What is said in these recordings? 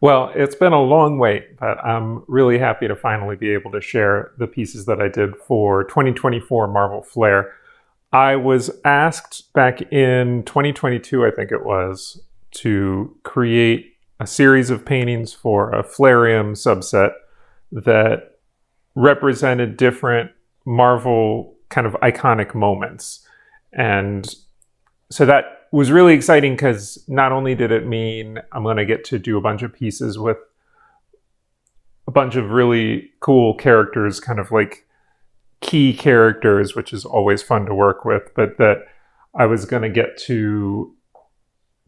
Well, it's been a long wait, but I'm really happy to finally be able to share the pieces that I did for 2024 Marvel Flair. I was asked back in 2022, I think it was, to create a series of paintings for a Flairium subset that represented different Marvel kind of iconic moments. And so that was really exciting because not only did it mean I'm going to get to do a bunch of pieces with a bunch of really cool characters, kind of like key characters, which is always fun to work with, but that I was going to get to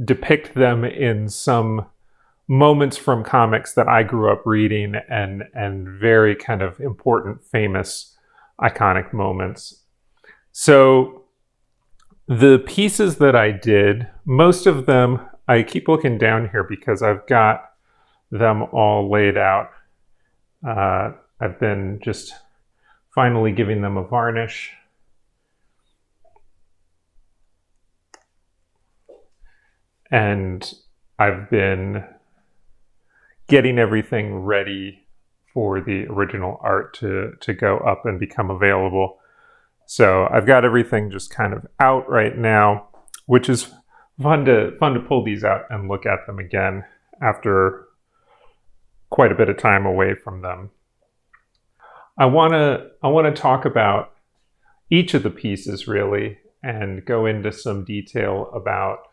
depict them in some moments from comics that I grew up reading and very kind of important, famous, iconic moments. So the pieces that I did, most of them, I keep looking down here because I've got them all laid out. I've been just finally giving them a varnish. And I've been getting everything ready for the original art to go up and become available. So I've got everything just kind of out right now, which is fun to pull these out and look at them again after quite a bit of time away from them. I want to talk about each of the pieces really and go into some detail about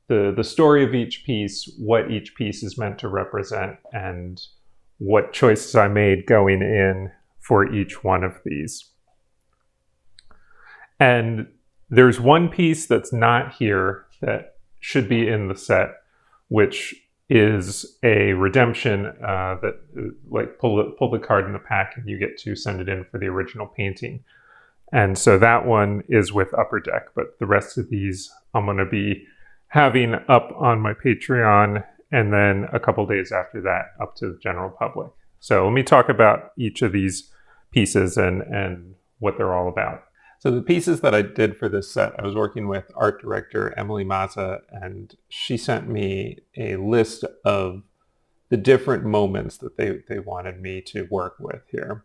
the story of each piece, what each piece is meant to represent, and what choices I made going in for each one of these. And there's one piece that's not here that should be in the set, which is a redemption that like pull the card in the pack and you get to send it in for the original painting. And so that one is with Upper Deck, but the rest of these I'm going to be having up on my Patreon, and then a couple days after that up to the general public. So let me talk about each of these pieces and what they're all about. So the pieces that I did for this set, I was working with art director Emily Mazza, and she sent me a list of the different moments that they wanted me to work with here.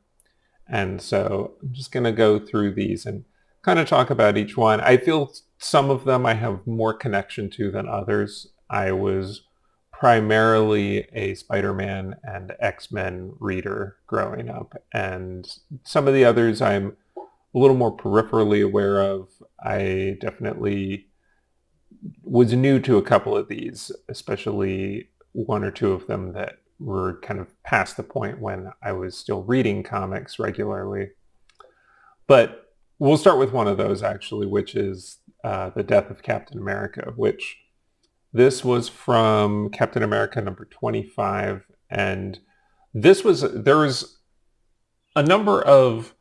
And so I'm just going to go through these and kind of talk about each one. I feel some of them I have more connection to than others. I was primarily a Spider-Man and X-Men reader growing up, and some of the others I'm a little more peripherally aware of. I definitely was new to a couple of these, especially one or two of them that were kind of past the point when I was still reading comics regularly. But we'll start with one of those actually, which is the death of Captain America, which this was from Captain America number 25. And there was a number of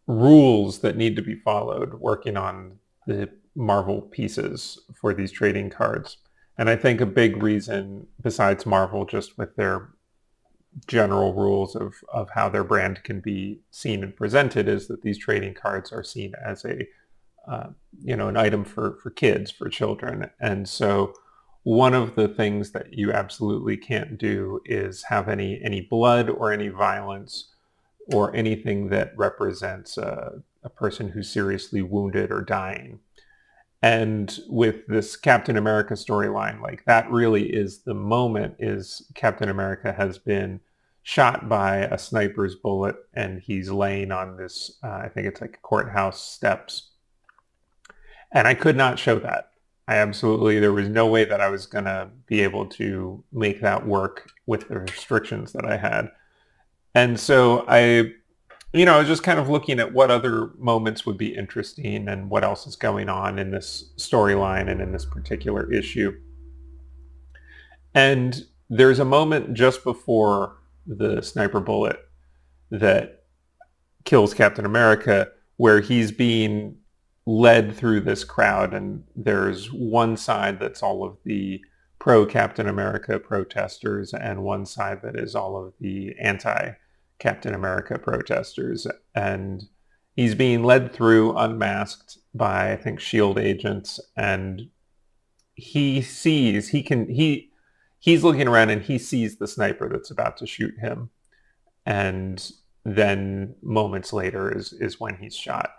rules that need to be followed working on the Marvel pieces for these trading cards. And I think a big reason, besides Marvel, just with their general rules of how their brand can be seen and presented, is that these trading cards are seen as a an item for kids, for children. And so one of the things that you absolutely can't do is have any blood or any violence or anything that represents a person who's seriously wounded or dying. And with this Captain America storyline, like that really is the moment, is Captain America has been shot by a sniper's bullet and he's laying on this, I think it's like courthouse steps. And I could not show that. There was no way that I was going to be able to make that work with the restrictions that I had. And so I was just kind of looking at what other moments would be interesting and what else is going on in this storyline and in this particular issue. And there's a moment just before the sniper bullet that kills Captain America where he's being led through this crowd, and there's one side that's all of the pro-Captain America protesters and one side that is all of the anti-Captain America protesters. And he's being led through unmasked by, I think, SHIELD agents, and he he's looking around and he sees the sniper that's about to shoot him. And then moments later is when he's shot.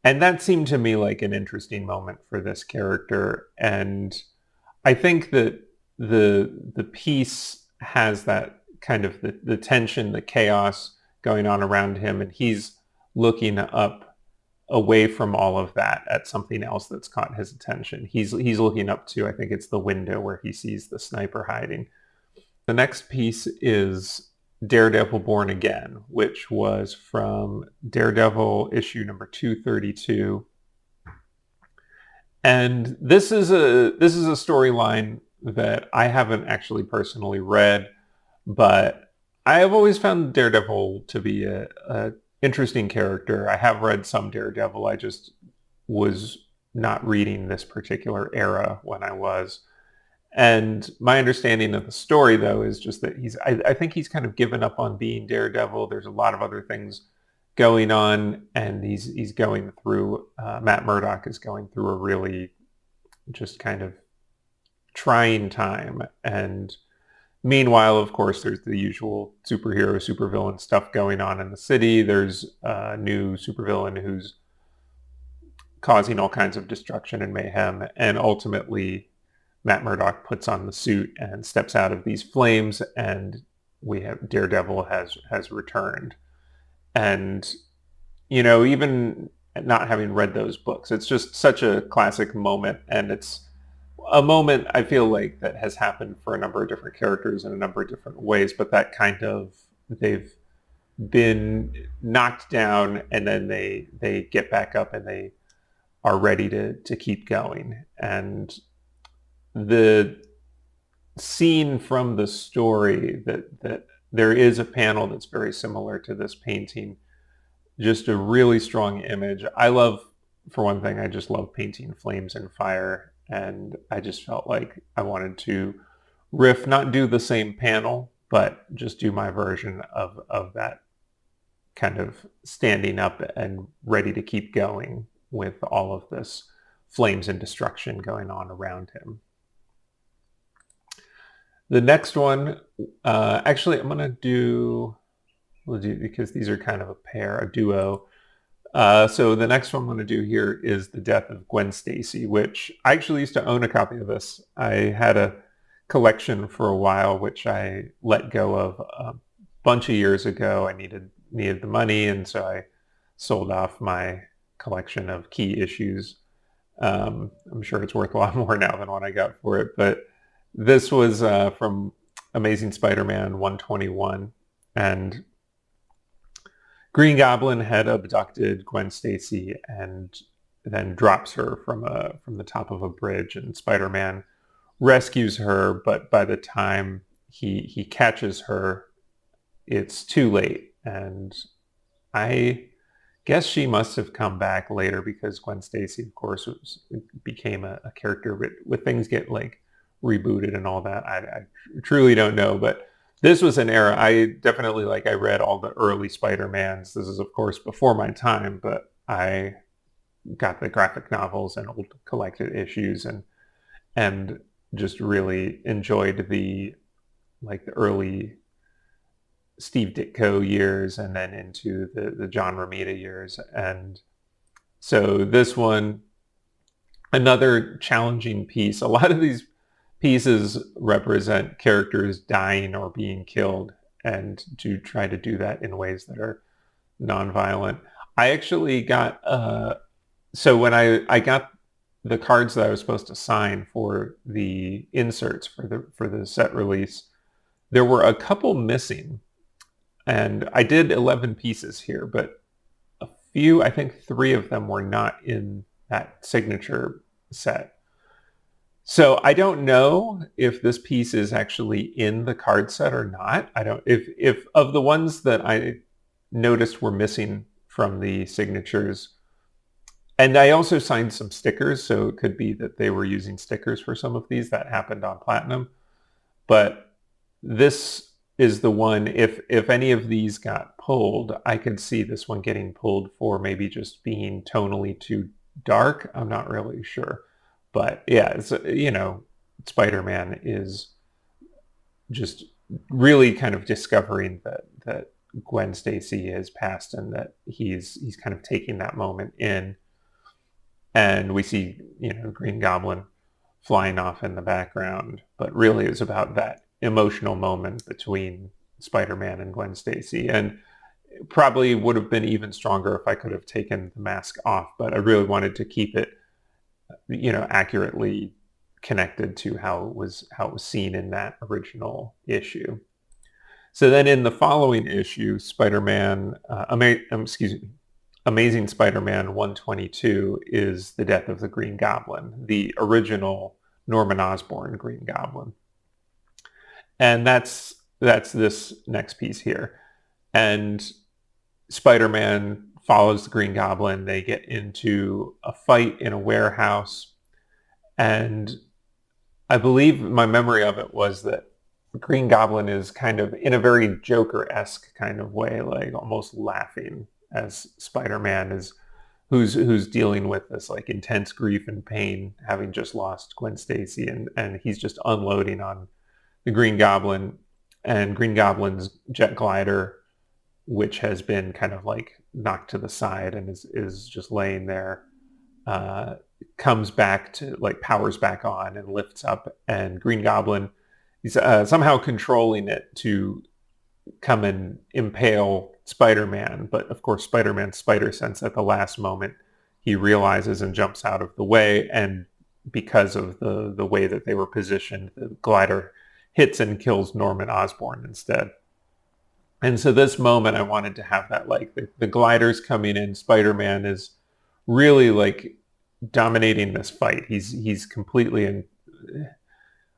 And that seemed to me like an interesting moment for this character. And I think that the piece has that kind of the tension, the chaos going on around him, and he's looking up away from all of that at something else that's caught his attention. He's looking up to, I think it's the window where he sees the sniper hiding. The next piece is Daredevil Born Again, which was from Daredevil issue number 232. And this is a storyline that I haven't actually personally read, but I have always found Daredevil to be a interesting character. I have read some Daredevil. I just was not reading this particular era when I was. And my understanding of the story, though, is just that I think he's kind of given up on being Daredevil. There's a lot of other things going on, and he's going through, Matt Murdock is going through a really just kind of trying time. And meanwhile, of course, there's the usual superhero, supervillain stuff going on in the city. There's a new supervillain who's causing all kinds of destruction and mayhem. And ultimately, Matt Murdock puts on the suit and steps out of these flames, and we have Daredevil has returned. And, you know, even not having read those books, it's just such a classic moment, and it's a moment I feel like that has happened for a number of different characters in a number of different ways, but that kind of, they've been knocked down and then they get back up and they are ready to keep going. And the scene from the story that there is a panel that's very similar to this painting, just a really strong image. I love, for one thing, I just love painting flames and fire, and I just felt like I wanted to riff, not do the same panel, but just do my version of that kind of standing up and ready to keep going with all of this flames and destruction going on around him. The next one, actually, I'm going to we'll do, because these are kind of a pair, a duo. So the next one I'm going to do here is The Death of Gwen Stacy, which I actually used to own a copy of this. I had a collection for a while, which I let go of a bunch of years ago. I needed the money, and so I sold off my collection of key issues. I'm sure it's worth a lot more now than what I got for it, but this was from Amazing Spider-Man 121, and Green Goblin had abducted Gwen Stacy and then drops her from the top of a bridge, and Spider-Man rescues her, but by the time he catches her, it's too late. And I guess she must have come back later, because Gwen Stacy, of course, became a character, but with things get like rebooted and all that, I truly don't know. But this was an era I definitely, like, I read all the early Spider-Mans. This is, of course, before my time, but I got the graphic novels and old collected issues, and just really enjoyed the early Steve Ditko years, and then into the John Romita years. And so this one, another challenging piece. A lot of these pieces represent characters dying or being killed, and to try to do that in ways that are nonviolent. I actually got, so when I got the cards that I was supposed to sign for the inserts for the set release, there were a couple missing. And I did 11 pieces here, but a few, I think 3 of them were not in that signature set. So I don't know if this piece is actually in the card set or not. I don't, if of the ones that I noticed were missing from the signatures, and I also signed some stickers, so it could be that they were using stickers for some of these. That happened on Platinum. But this is the one, if any of these got pulled, I could see this one getting pulled for maybe just being tonally too dark. I'm not really sure. But yeah, it's, you know, Spider-Man is just really kind of discovering that Gwen Stacy has passed and that he's kind of taking that moment in. And we see, Green Goblin flying off in the background, but really it's about that emotional moment between Spider-Man and Gwen Stacy. And probably would have been even stronger if I could have taken the mask off, but I really wanted to keep it, accurately connected to how it was seen in that original issue. So then in the following issue, Amazing Spider-Man 122 is the death of the Green Goblin, the original Norman Osborn Green Goblin. And that's this next piece here. And Spider-Man follows the Green Goblin. They get into a fight in a warehouse. And I believe my memory of it was that Green Goblin is kind of in a very Joker-esque kind of way, like almost laughing as Spider-Man is who's dealing with this like intense grief and pain, having just lost Gwen Stacy, and he's just unloading on the Green Goblin. And Green Goblin's jet glider, which has been kind of like knocked to the side and is just laying there, comes back to like powers back on and lifts up, and Green Goblin, he's somehow controlling it to come and impale Spider-Man. But of course, Spider-Man's spider sense at the last moment, he realizes and jumps out of the way. And because of the way that they were positioned, the glider hits and kills Norman Osborn instead. And so this moment, I wanted to have that, like the gliders coming in. Spider-Man is really like dominating this fight. He's completely in.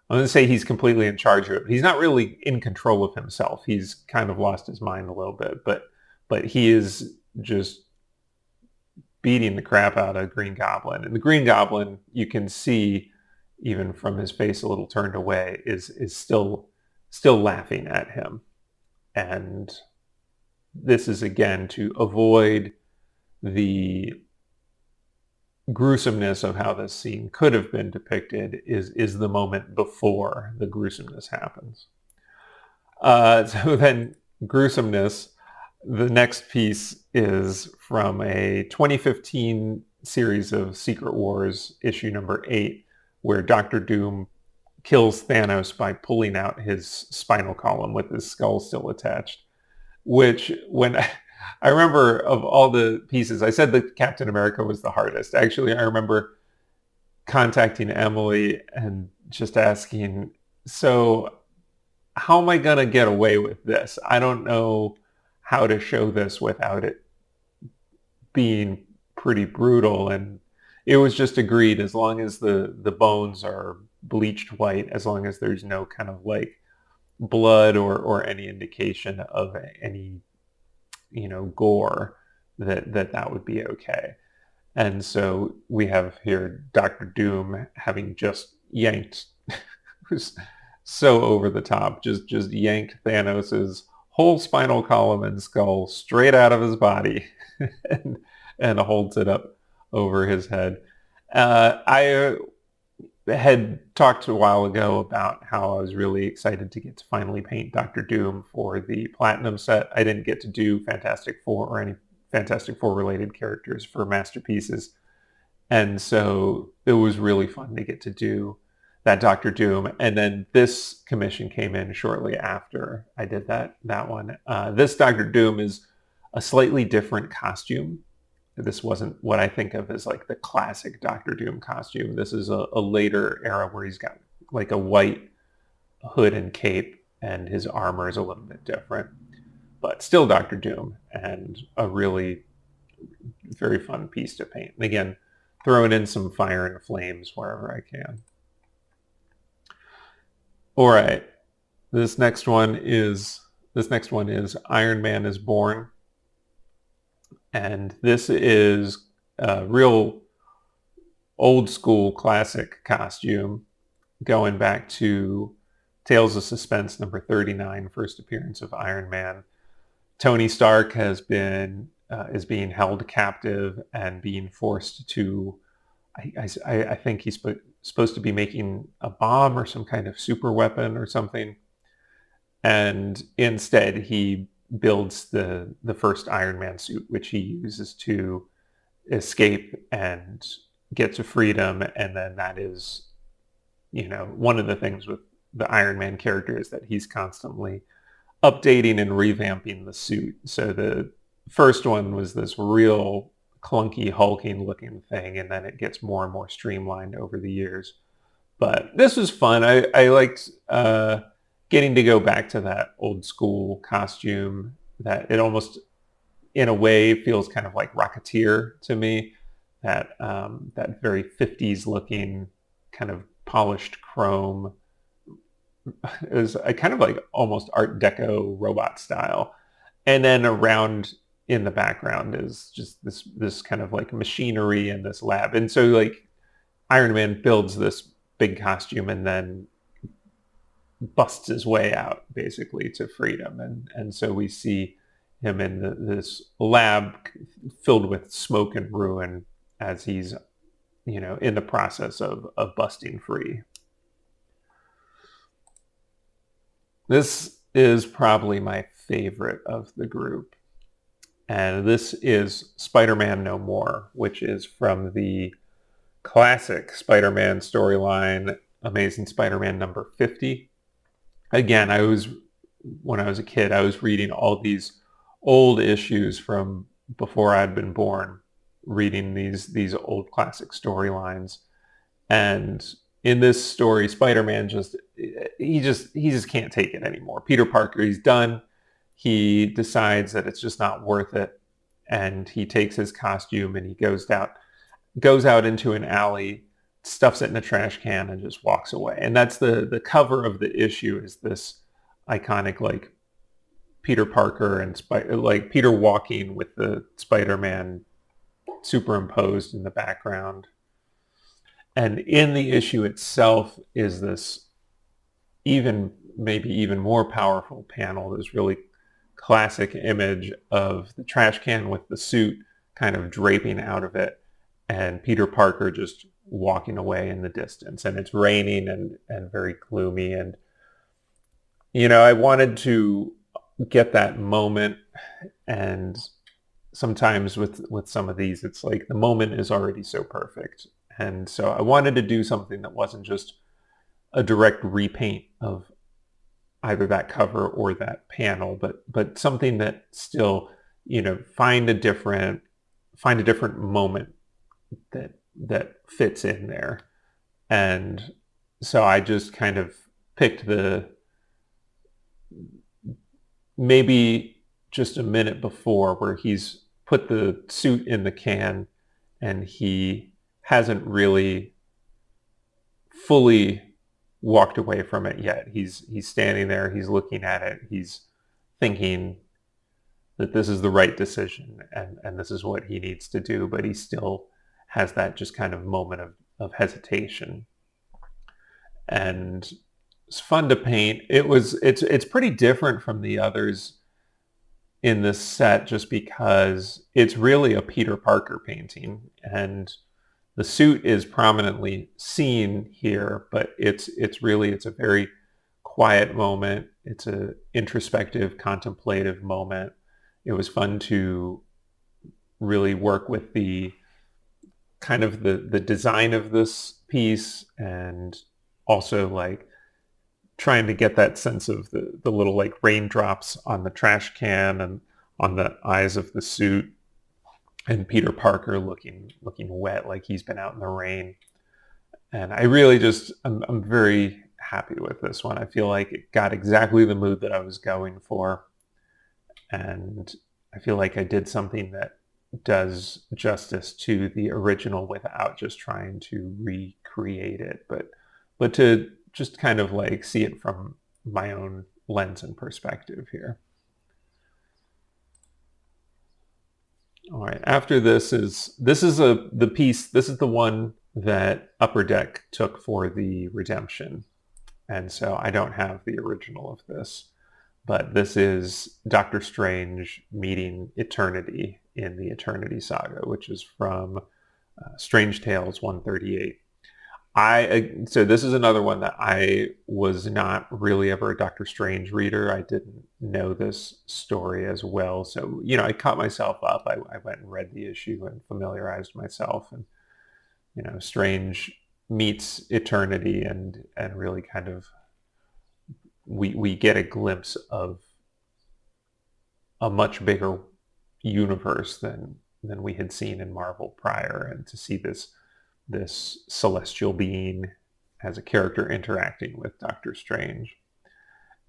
I'm going to say he's completely in charge of it. He's not really in control of himself. He's kind of lost his mind a little bit, but he is just beating the crap out of Green Goblin. And the Green Goblin, you can see even from his face a little turned away, is still laughing at him. And this is again to avoid the gruesomeness of how this scene could have been depicted, is the moment before the gruesomeness happens. So then gruesomeness, the next piece is from a 2015 series of Secret Wars, issue number 8, where Doctor Doom kills Thanos by pulling out his spinal column with his skull still attached. Which, when I remember of all the pieces, I said that Captain America was the hardest. Actually, I remember contacting Emily and just asking, so how am I going to get away with this? I don't know how to show this without it being pretty brutal. And it was just agreed, as long as the bones are bleached white, as long as there's no kind of like blood or any indication of any gore, that would be okay. And so we have here Dr. Doom having just yanked who's so over the top, just yanked Thanos's whole spinal column and skull straight out of his body and holds it up over his head. I had talked a while ago about how I was really excited to get to finally paint Dr. Doom for the Platinum set. I didn't get to do Fantastic Four or any Fantastic Four related characters for Masterpieces. And so it was really fun to get to do that Dr. Doom. And then this commission came in shortly after I did that one. This Dr. Doom is a slightly different costume. This wasn't what I think of as like the classic Doctor Doom costume. This is a later era where he's got like a white hood and cape, and his armor is a little bit different, but still Doctor Doom, and a really very fun piece to paint. And again, throwing in some fire and flames wherever I can. All right, this next one is Iron Man is Born. And this is a real old school classic costume, going back to Tales of Suspense number 39, first appearance of Iron Man. Tony Stark is being held captive and being forced to, I think he's supposed to be making a bomb or some kind of super weapon or something. And instead, he builds the first Iron Man suit, which he uses to escape and get to freedom. And then that is, one of the things with the Iron Man character is that he's constantly updating and revamping the suit. So the first one was this real clunky, hulking looking thing, and then it gets more and more streamlined over the years. But this was fun. I liked getting to go back to that old school costume, that it almost, in a way, feels kind of like Rocketeer to me. That very 50s looking kind of polished chrome. It was a kind of like almost Art Deco robot style. And then around in the background is just this kind of like machinery in this lab. And so like Iron Man builds this big costume and then busts his way out basically to freedom. And so we see him in this lab filled with smoke and ruin as he's, in the process of busting free. This is probably my favorite of the group. And this is Spider-Man No More, which is from the classic Spider-Man storyline, Amazing Spider-Man number 50. Again, when I was a kid, I was reading all these old issues from before I'd been born, reading these old classic storylines. And in this story, Spider-Man just can't take it anymore. Peter Parker, he's done. He decides that it's just not worth it. And he takes his costume and he goes out into an alley, stuffs it in a trash can and just walks away. And that's the cover of the issue, is this iconic like Peter Parker and like Peter walking with the Spider-Man superimposed in the background. And in the issue itself is this maybe even more powerful panel, this really classic image of the trash can with the suit kind of draping out of it and Peter Parker just walking away in the distance. And it's raining and very gloomy. And, I wanted to get that moment. And sometimes with some of these, it's like the moment is already so perfect. And so I wanted to do something that wasn't just a direct repaint of either that cover or that panel, but something that still, find a different moment that fits in there. And so I just kind of picked maybe just a minute before, where he's put the suit in the can and he hasn't really fully walked away from it yet. He's standing there, he's looking at it, he's thinking that this is the right decision and this is what he needs to do, but he still has that just kind of moment of hesitation. And it's fun to paint. It's pretty different from the others in this set, just because it's really a Peter Parker painting, and the suit is prominently seen here, but it's a very quiet moment. It's a introspective, contemplative moment. It was fun to really work with the kind of the design of this piece, and also like trying to get that sense of the little like raindrops on the trash can and on the eyes of the suit, and Peter Parker looking wet, like he's been out in the rain. And I really I'm very happy with this one. I feel like it got exactly the mood that I was going for. And I feel like I did something that does justice to the original without just trying to recreate it, but to just kind of like see it from my own lens and perspective here. All right, after this is the one that Upper Deck took for the redemption. And so I don't have the original of this, but this is Doctor Strange meeting Eternity in the Eternity Saga, which is from Strange Tales 138. So this is another one that I was not really ever a Doctor Strange reader. I didn't know this story as well. So, I caught myself up. I went and read the issue and familiarized myself. And, Strange meets Eternity and really kind of, we get a glimpse of a much bigger universe than we had seen in Marvel prior. And to see this celestial being as a character interacting with Doctor Strange.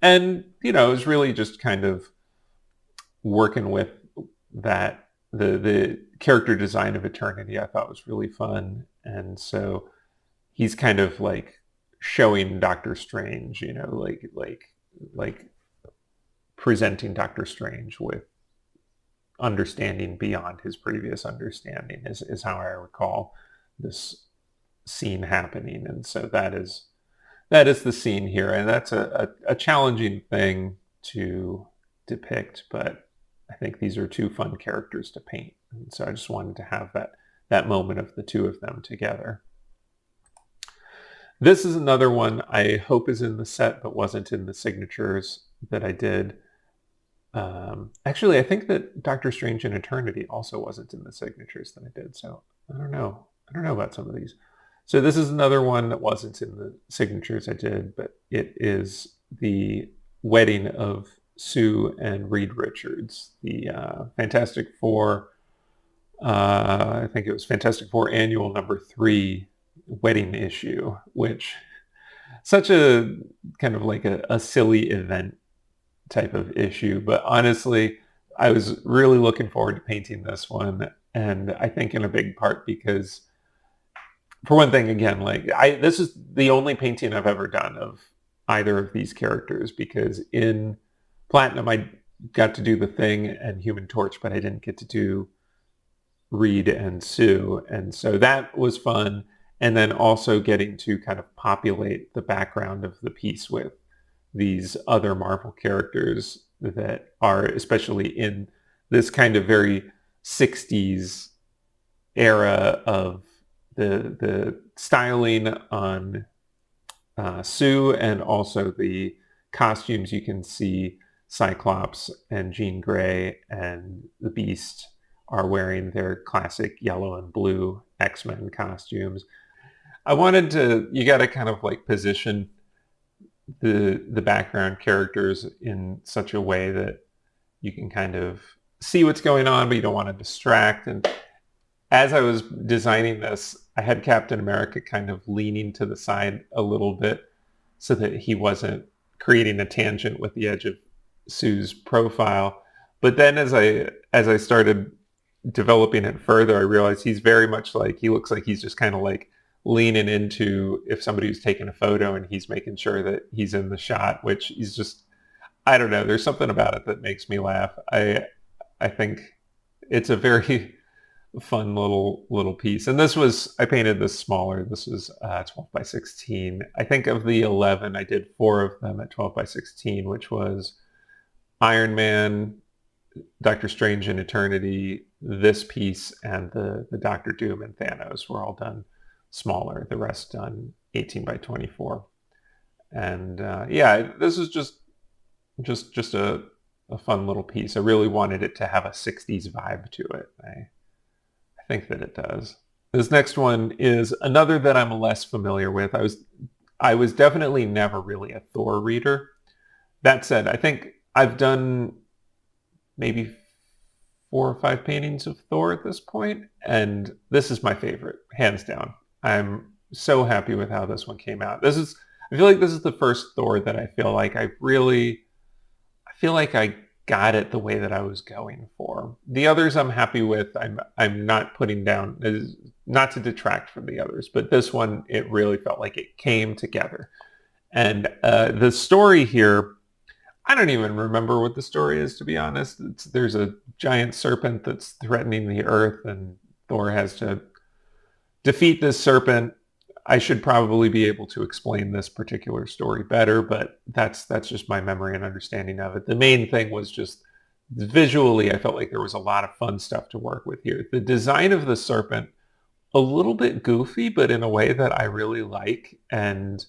And, it was really just kind of working with that, the character design of Eternity I thought was really fun. And so he's kind of like showing Doctor Strange, like presenting Doctor Strange with understanding beyond his previous understanding is how I recall this scene happening. And so that is the scene here, and that's a challenging thing to depict, but I think these are two fun characters to paint, and so I just wanted to have that moment of the two of them together. This is another one I hope is in the set but wasn't in the signatures that I did. Actually, I think that Doctor Strange in Eternity also wasn't in the signatures that I did, so I don't know about some of these. So this is another one that wasn't in the signatures I did, but it is the wedding of Sue and Reed Richards, the Fantastic Four, I think it was Fantastic Four Annual #3 wedding issue, which such a kind of like a silly event type of issue. But honestly, I was really looking forward to painting this one. And I think in a big part because, for one thing, again, this is the only painting I've ever done of either of these characters, because in Platinum I got to do the Thing and Human Torch, but I didn't get to do Reed and Sue. And so that was fun. And then also getting to kind of populate the background of the piece with these other Marvel characters that are especially in this kind of very 60s era of the styling on Sue, and also the costumes. You can see Cyclops and Jean Grey and the Beast are wearing their classic yellow and blue X-Men costumes. I wanted to, you got to kind of like position the background characters in such a way that you can kind of see what's going on, but you don't want to distract. And as I was designing this, I had Captain America kind of leaning to the side a little bit so that he wasn't creating a tangent with the edge of Sue's profile. But then as I started developing it further, I realized he's very much like, he looks like he's just kind of like leaning into if somebody was taking a photo and he's making sure that he's in the shot, which he's just, I don't know, there's something about it that makes me laugh. I think it's a very fun little piece. And I painted this smaller. This was 12 by 16. I think of the 11, I did 4 of them at 12 by 16, which was Iron Man, Doctor Strange in Eternity, this piece, and the Doctor Doom and Thanos were all done smaller. The rest done 18 by 24. And this is just a fun little piece. I really wanted it to have a 60s vibe to it. I think that it does. This next one is another that I'm less familiar with. I was definitely never really a Thor reader. That said, I think I've done maybe 4 or 5 paintings of Thor at this point, and this is my favorite, hands down. I'm so happy with how this one came out. I feel like this is the first Thor that I feel like I got it the way that I was going for. The others I'm happy with. I'm not putting down, not to detract from the others, but this one, it really felt like it came together. And the story here, I don't even remember what the story is, to be honest. There's a giant serpent that's threatening the earth, and Thor has to defeat this serpent. I should probably be able to explain this particular story better, but that's just my memory and understanding of it. The main thing was just visually, I felt like there was a lot of fun stuff to work with here. The design of the serpent a little bit goofy, but in a way that I really like. And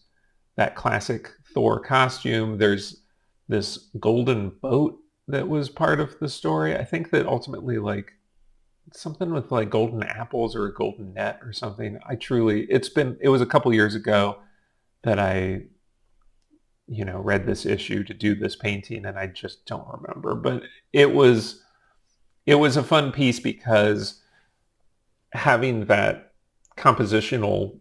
that classic Thor costume, there's this golden boat that was part of the story. I think that ultimately, like, something with like golden apples or a golden net or something. It was a couple years ago that I, read this issue to do this painting, and I just don't remember. But it was it was a fun piece because having that compositional,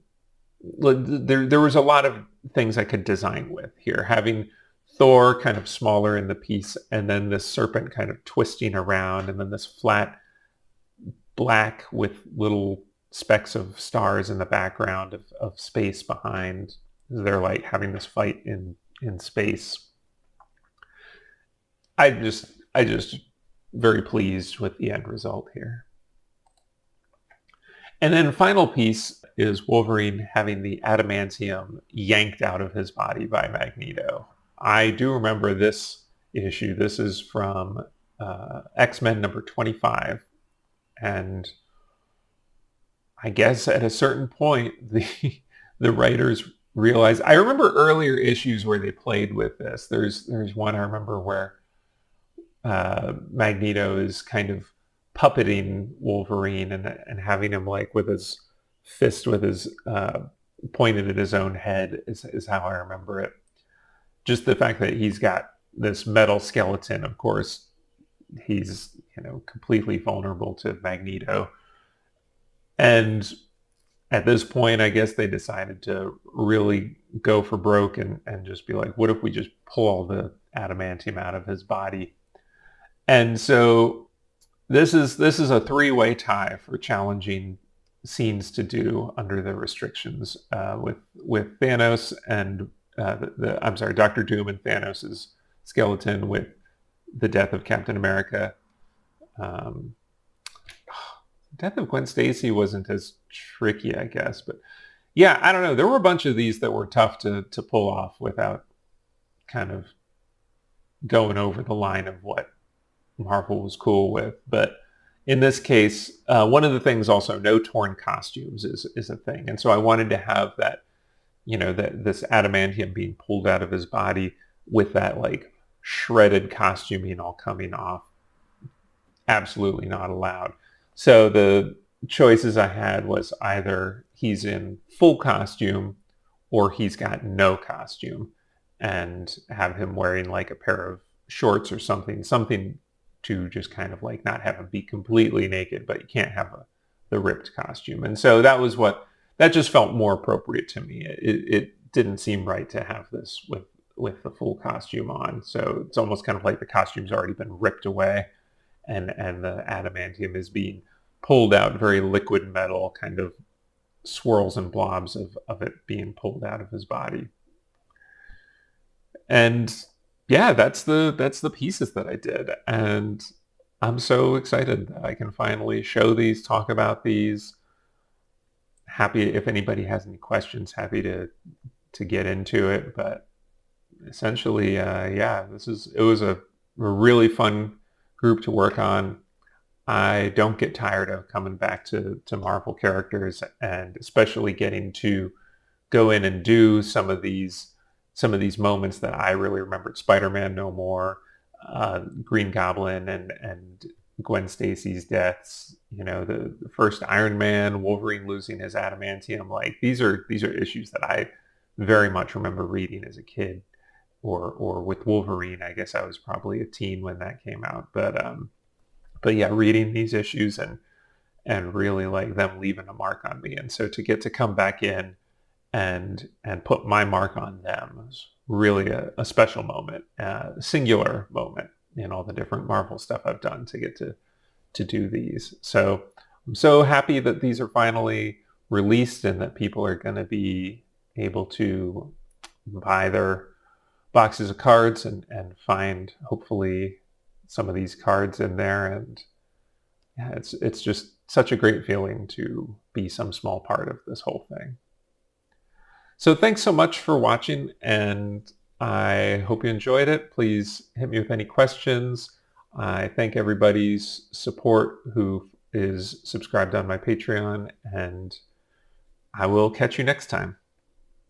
like, there was a lot of things I could design with here. Having Thor kind of smaller in the piece, and then this serpent kind of twisting around, and then this flat black with little specks of stars in the background of space behind. They're like having this fight in space. I just very pleased with the end result here. And then final piece is Wolverine having the adamantium yanked out of his body by Magneto. I do remember this issue. This is from X-Men number 25. And I guess at a certain point, the writers realized. I remember earlier issues where they played with this. There's one I remember where Magneto is kind of puppeting Wolverine and having him like with his fist with his pointed at his own head is how I remember it. Just the fact that he's got this metal skeleton, of course, he's completely vulnerable to Magneto. And at this point, I guess they decided to really go for broke and just be like, what if we just pull all the adamantium out of his body? And so this is a three-way tie for challenging scenes to do under the restrictions with Thanos and Dr. Doom and Thanos's skeleton, with the death of Captain America. Death of Gwen Stacy wasn't as tricky, I guess, but yeah, I don't know. There were a bunch of these that were tough to pull off without kind of going over the line of what Marvel was cool with. But in this case, one of the things also, no torn costumes is a thing. And so I wanted to have that, that this adamantium being pulled out of his body with that like shredded costuming all coming off. Absolutely not allowed. So the choices I had was either he's in full costume or he's got no costume, and have him wearing like a pair of shorts or something to just kind of like not have him be completely naked, but you can't have the ripped costume. And so that just felt more appropriate to me. It didn't seem right to have this with the full costume on. So it's almost kind of like the costume's already been ripped away, and the adamantium is being pulled out, very liquid metal, kind of swirls and blobs of it being pulled out of his body. And yeah, that's the pieces that I did. And I'm so excited that I can finally show these, talk about these. Happy if anybody has any questions, happy to get into it. But essentially, yeah, it was a really fun group to work on. I don't get tired of coming back to Marvel characters, and especially getting to go in and do some of these moments that I really remembered. Spider-Man No More, Green Goblin, and Gwen Stacy's deaths. The first Iron Man, Wolverine losing his adamantium. Like these are issues that I very much remember reading as a kid, or with Wolverine. I guess I was probably a teen when that came out, but yeah, reading these issues and really like them leaving a mark on me. And so to get to come back in and put my mark on them was really a special moment, a singular moment in all the different Marvel stuff I've done to get to do these. So I'm so happy that these are finally released and that people are going to be able to buy their boxes of cards and find hopefully some of these cards in there. And yeah, it's just such a great feeling to be some small part of this whole thing. So thanks so much for watching, and I hope you enjoyed it. Please hit me with any questions. I thank everybody's support who is subscribed on my Patreon, and I will catch you next time.